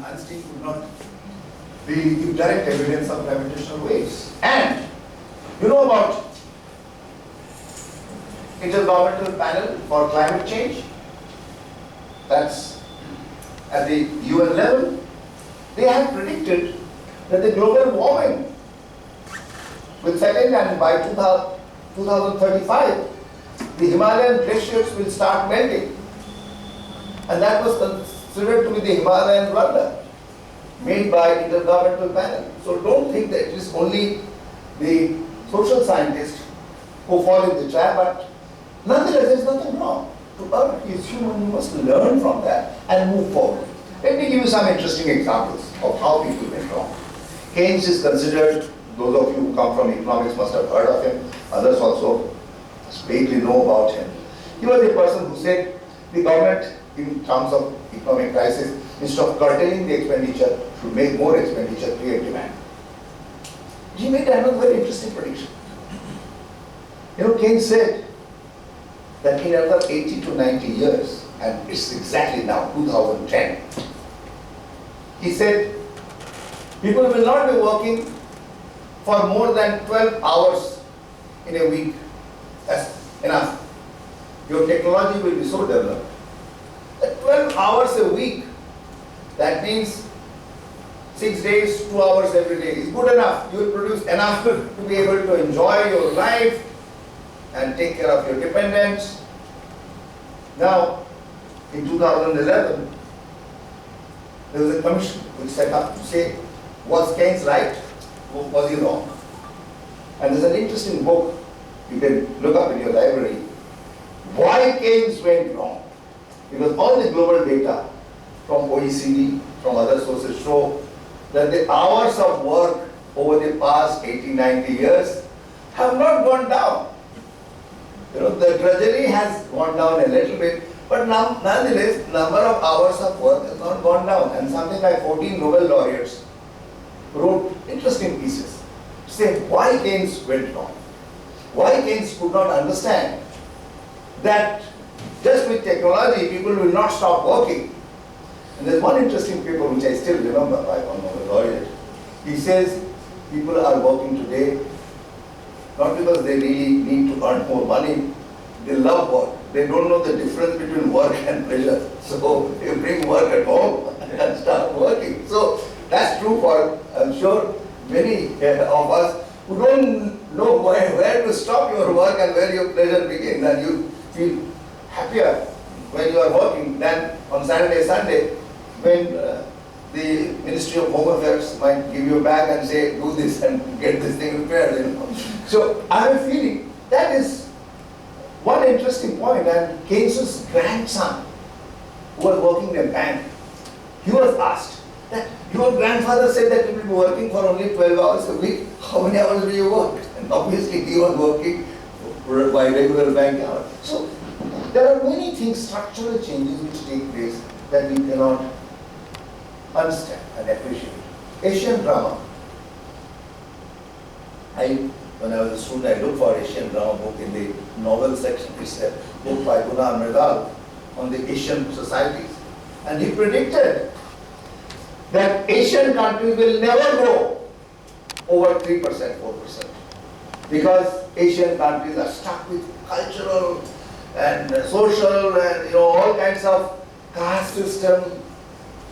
Einstein could not give direct evidence of gravitational waves. And you know about Intergovernmental Panel for Climate Change? That's at the UN level. They have predicted that the global warming will set in, and by 2035, the Himalayan glaciers will start melting. And that was considered to be the Himalayan blunder made by Intergovernmental Panel. So don't think that it is only the social scientists who fall in the trap, but nonetheless there is nothing wrong. To Earth is human, you must learn from that and move forward. Let me give you some interesting examples of how people went wrong. Keynes is considered, those of you who come from economics must have heard of him, others also vaguely know about him. He was a person who said the government, in terms of economic crisis, instead of curtailing the expenditure, should make more expenditure, create demand. He made another very interesting prediction. You know, Keynes said that in another 80 to 90 years, and it's exactly now, 2010, he said, people will not be working for more than 12 hours in a week. That's enough. Your technology will be so developed that 12 hours a week, that means 6 days, 2 hours every day is good enough. You will produce enough to be able to enjoy your life and take care of your dependents. Now, in 2011, there was a commission which set up to say, was Keynes right or was he wrong? And there's an interesting book you can look up in your library, Why Keynes Went Wrong. Because all the global data from OECD, from other sources show that the hours of work over the past 80, 90 years have not gone down. You know, the drudgery has gone down a little bit, but nonetheless, number of hours of work has not gone down. And something like 14 Nobel laureates wrote interesting pieces to say why Keynes went wrong. Why Keynes could not understand that just with technology, people will not stop working. And there's one interesting paper which I still remember by one Nobel laureate. He says people are working today not because they really need to earn more money, they love work. They don't know the difference between work and pleasure. So they bring work at home and start working. So that's true for, I'm sure, many of us who don't know where to stop your work and where your pleasure begins, and you feel happier when you are working than on Saturday, Sunday, when the Ministry of Home Affairs might give you a bag and say, do this and get this thing repaired. You know? So I have a feeling that is one interesting point. And Keynes' grandson, who was working in a bank, he was asked that your grandfather said that you will be working for only 12 hours a week. How many hours do you work? And obviously he was working by regular bank hours. So there are many things, structural changes which take place that we cannot understand and appreciate. Asian drama. When I was a student, I looked for Asian drama book in the novel section. It's a book by Amitabh on the Asian societies. And he predicted that Asian countries will never grow over 3%, 4%. Because Asian countries are stuck with cultural and social and all kinds of caste system,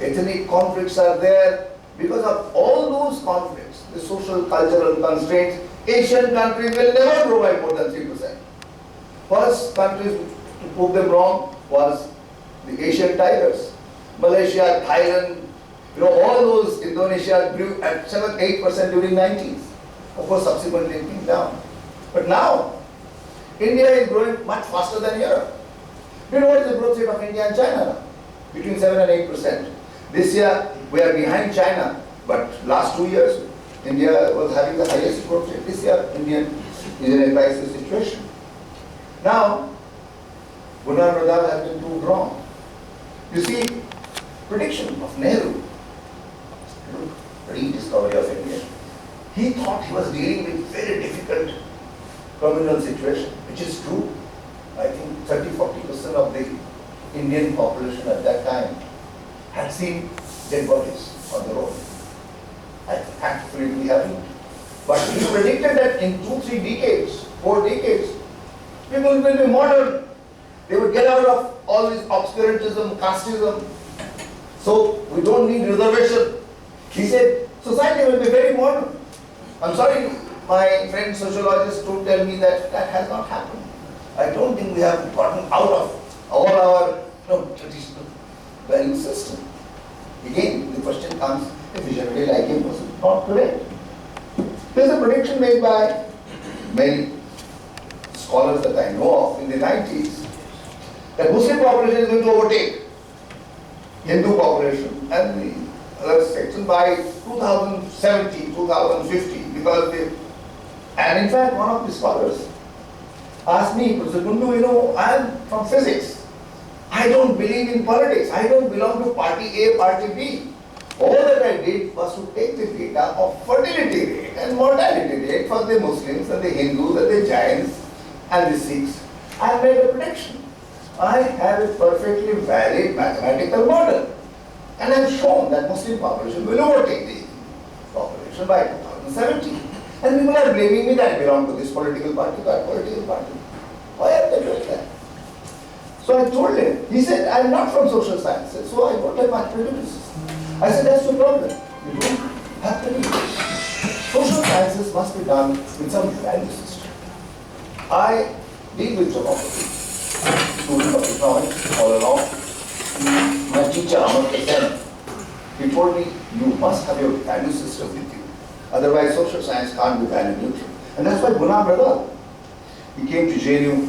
ethnic conflicts are there. Because of all those conflicts, the social, cultural constraints, Asian countries will never grow by more than 3%. First countries to prove them wrong was the Asian tigers. Malaysia, Thailand, all those, Indonesia grew at 7-8% during 90s. Of course, subsequently it came down. But now, India is growing much faster than Europe. Do you know what is the growth rate of India and China now? Between 7 and 8%. This year, we are behind China, but last 2 years, India was having the highest growth rate. This year, India is in a crisis situation. Now, Gunnar Pradhan has been proved wrong. You see, prediction of Nehru, rediscovery of India. He thought he was dealing with very difficult communal situation, which is true. I think 30-40% of the Indian population at that time had seen dead bodies on the road. And thankfully we haven't. But he predicted that in 2-3 decades, 4 decades, people will be modern. They would get out of all this obscurantism, casteism. So we don't need reservation. He said society will be very modern. I'm sorry, my friend sociologists don't tell me that that has not happened. I don't think we have gotten out of all our traditional value system. Again, the question comes, if we generally like him, was it not correct? There's a prediction made by many scholars that I know of in the 90s that Muslim population is going to overtake Hindu population and the other section by 2070, 2050 because they, and in fact one of the scholars asked me, Professor Kundu, you know, I am from physics. I don't believe in politics. I don't belong to party A, party B. All that I did was to take the data of fertility rate and mortality rate for the Muslims and the Hindus and the Jains and the Sikhs. I made a prediction. I have a perfectly valid mathematical model. And I have shown that Muslim population will overtake the population by 2070. And people are blaming me that I belong to this political party, that political party. Why are they doing that? So I told him, he said, I am not from social sciences, so I don't have much prejudices. I said, that's the problem. You don't have prejudices. Social sciences must be done with some value system. I deal with geography, student of economics all along. My teacher, Amitabh, he told me, you must have your value system with you. Otherwise, social science can't be value neutral. And that's why Guna Brother, he came to JNU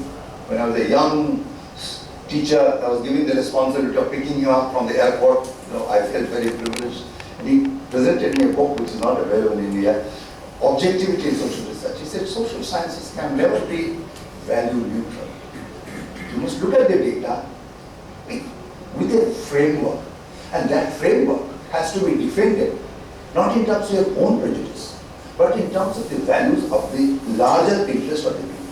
when I was a young teacher. I was given the responsibility of picking him up from the airport. You know, I felt very privileged. And he presented me a book which is not available in India, Objectivity in Social Research. He said, social sciences can never be value neutral. You must look at the data with a framework. And that framework has to be defended, not in terms of your own prejudice, but in terms of the values of the larger interest of the people.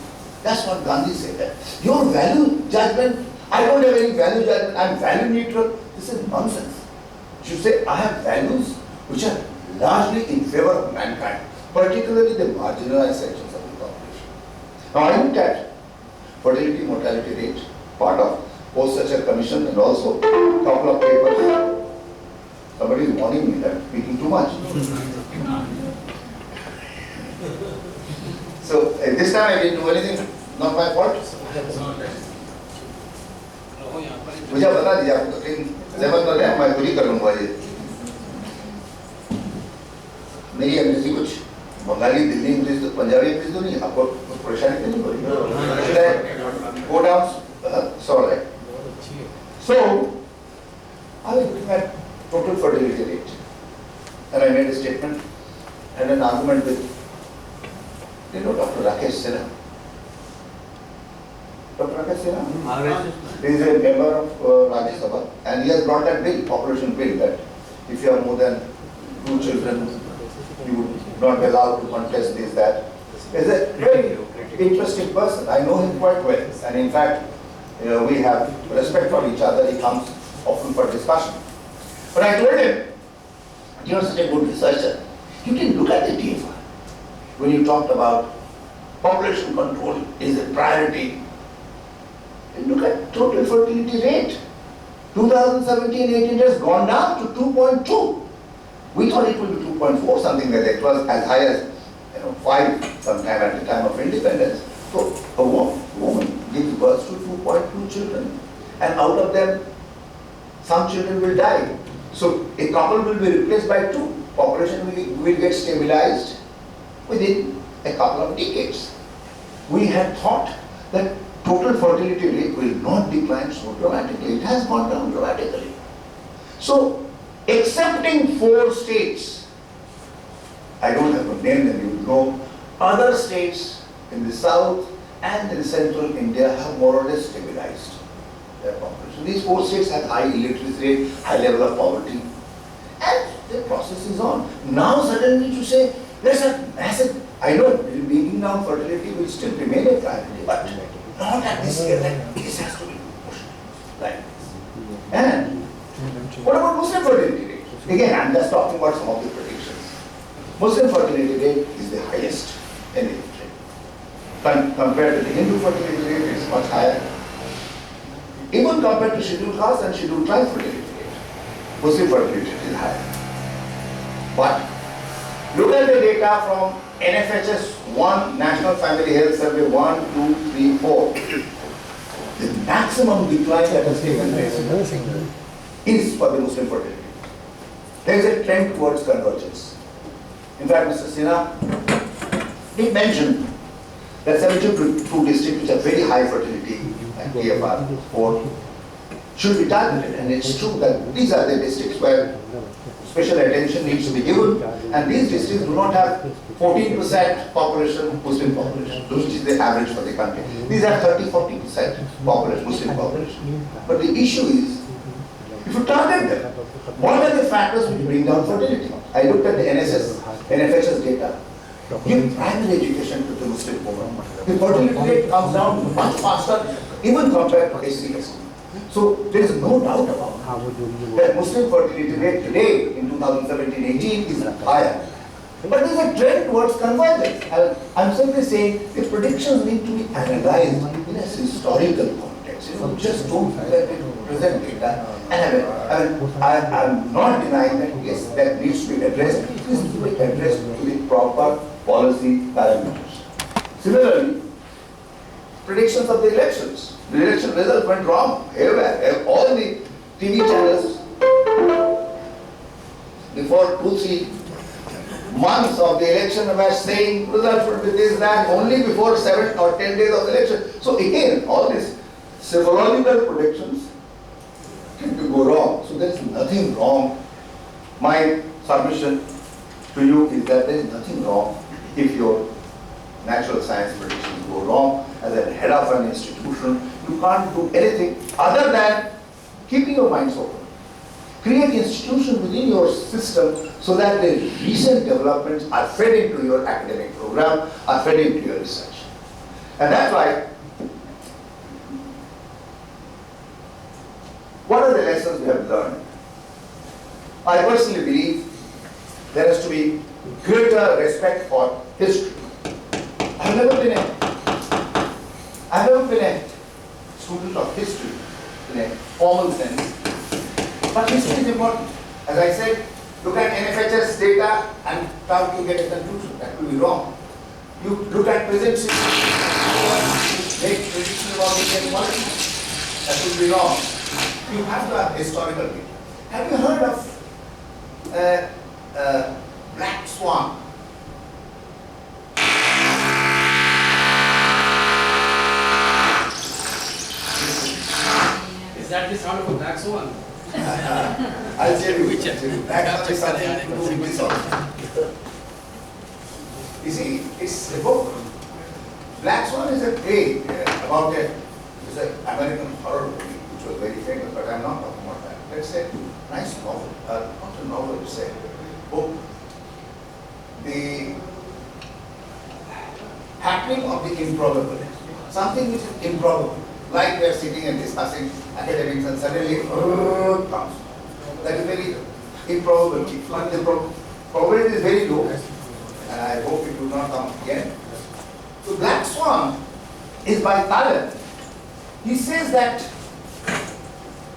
That's what Gandhi said. That your value judgment, I don't have any value judgment, I'm value neutral. This is nonsense. You should say, I have values which are largely in favor of mankind, particularly the marginalized sections of the population. Now I looked at fertility mortality rate, part of post-structure commission and also a couple of papers. Somebody is warning me that I'm speaking too much. So this time I didn't do anything, not my fault. मुझे बता दीजिए आपको कहीं जहमत न ले मैं खुद ही कर लूँगा ये मेरी अंग्रेजी कुछ बंगाली दिल्ली इंग्लिश तो पंजाबी इंग्लिश तो नहीं आपको कुछ परेशानी तो नहीं हो रही go down sorry so I was looking at total fertility rate and I made a statement and an argument with Dr. Rakesh Sinha. Dr. Rakesh Sinha, he is a member of Rajya Sabha and he has brought that bill, population bill, that if you have more than 2 children, you would not be allowed to contest this, that. He is a very interesting person. I know him quite well and in fact, we have respect for each other. He comes often for discussion. But I told him, you are such a good researcher, you can look at the data. When you talked about population control is a priority, look at total fertility rate. 2017-18 has gone down to 2.2. We thought it would be 2.4, something like that. It was as high as 5 sometime at the time of independence. So a woman gives birth to 2.2 children, and out of them, some children will die. So a couple will be replaced by 2. Population will get stabilized within a couple of decades. We had thought that total fertility rate will not decline so dramatically. It has gone down dramatically. So, excepting 4 states, I don't have to name them, you know, other states in the south and in central India have more or less stabilized their population. These 4 states have high illiteracy rate, high level of poverty, and the process is on. Now suddenly to say, there's a massive, I know bringing down fertility will still remain a priority, but not at this scale, that this has to be pushed like this. And what about Muslim fertility rate? Again, I'm just talking about some of the predictions. Muslim fertility rate is the highest in the country. Compared to the Hindu fertility rate, it's much higher. Even compared to scheduled caste and scheduled tribe fertility rate, Muslim fertility rate is higher. But look at the data from NFHS 1, National Family Health Survey 1, 2, 3, 4. The maximum decline that has taken place is for the Muslim fertility. There is a trend towards convergence. In fact, Mr. Sinha did mention that 72 districts which have very high fertility, like PFR 4, should be targeted. And it's true that these are the districts where special attention needs to be given, and these districts do not have 14% population, Muslim population, which is the average for the country. These are 30-40% population, Muslim population. But the issue is, if you target them, what are the factors which bring down fertility? I looked at the NFHS data. Give primary education to the Muslim woman. The fertility rate comes down much faster, even compared to SC. So there is no doubt about that Muslim fertility rate today in 2017-18 is higher. But there is a trend towards convergence. I'm simply saying the predictions need to be analyzed in a historical context. Just don't present data. And I'm not denying that yes, that needs to be addressed. It needs to be addressed to the proper policy parameters. Similarly, predictions of the elections. The election results went wrong. Everywhere. All the TV channels before 2-3 months of the election were saying results would be this, that, only before 7 or 10 days of the election. So again, all these psychological predictions can go wrong. So there is nothing wrong. My submission to you is that there is nothing wrong if your natural science predictions go wrong. As a head of an institution, you can't do anything other than keeping your minds open. Create institutions within your system so that the recent developments are fed into your academic program, are fed into your research. And that's why, what are the lessons we have learned? I personally believe there has to be greater respect for history. I've never been a student of history in a formal sense, but history is important. As I said, look at NFHS data and try to get a conclusion. That will be wrong. You look at present situation, make predictions about Indian politics. That will be wrong. You have to have historical data. Have you heard of black swan? Is that the sound of a black swan? I'll tell you. Black swan is something to do with this also. You see, it's a book. Black Swan is a play about it's an American horror movie which was very famous, but I'm not talking about that. Let's say nice novel, not a novel, it's a book. The happening of the improbable, something which is improbable, like we are sitting and discussing academics and suddenly comes. That is very improbable. The probability is very low, and I hope it will not come again. So Black Swan is by Taleb. He says that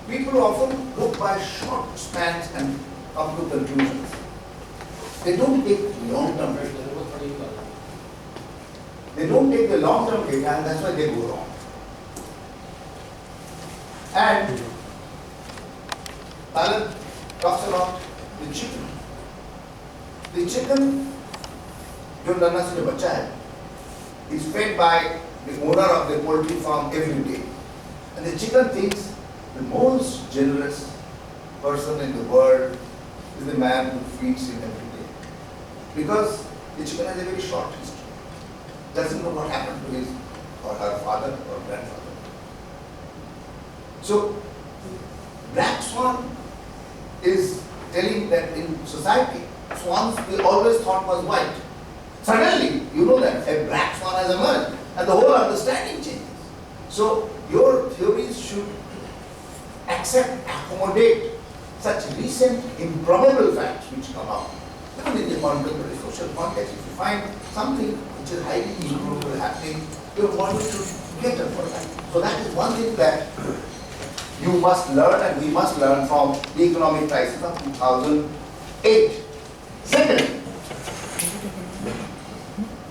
people often look by short spans and come to conclusions. They don't take long-term data. They don't take the long-term data, and that's why they go wrong. And Taleb talks about the chicken. The chicken, जो नन्हा से जो बच्चा है, is fed by the owner of the poultry farm every day. And the chicken thinks the most generous person in the world is the man who feeds him every day. Because the chicken has a very short history. Doesn't know what happened to his or her father or grandfather. So, Black Swan is telling that in society, swans we always thought was white. Suddenly, you know that a black swan has emerged and the whole understanding changes. So, your theories should accommodate such recent improbable facts which come up, even in the contemporary social context, if you find something which is highly improbable happening, you're wanting to cater for that. So that is one thing that you must learn and we must learn from the economic crisis of 2008. Second,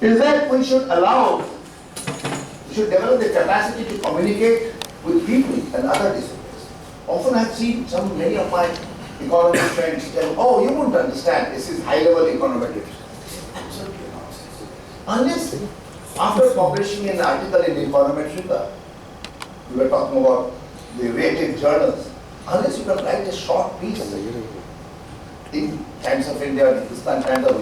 is that we should develop the capacity to communicate with people and other disciplines. Often I've seen many of my economist friends tell, oh, you won't understand, this is high-level econometrics. Absolutely not. Unless, after publishing an article in the Econometrica, we were talking about the rated journals, unless you can write a short piece in Times of India, Hindustan Times of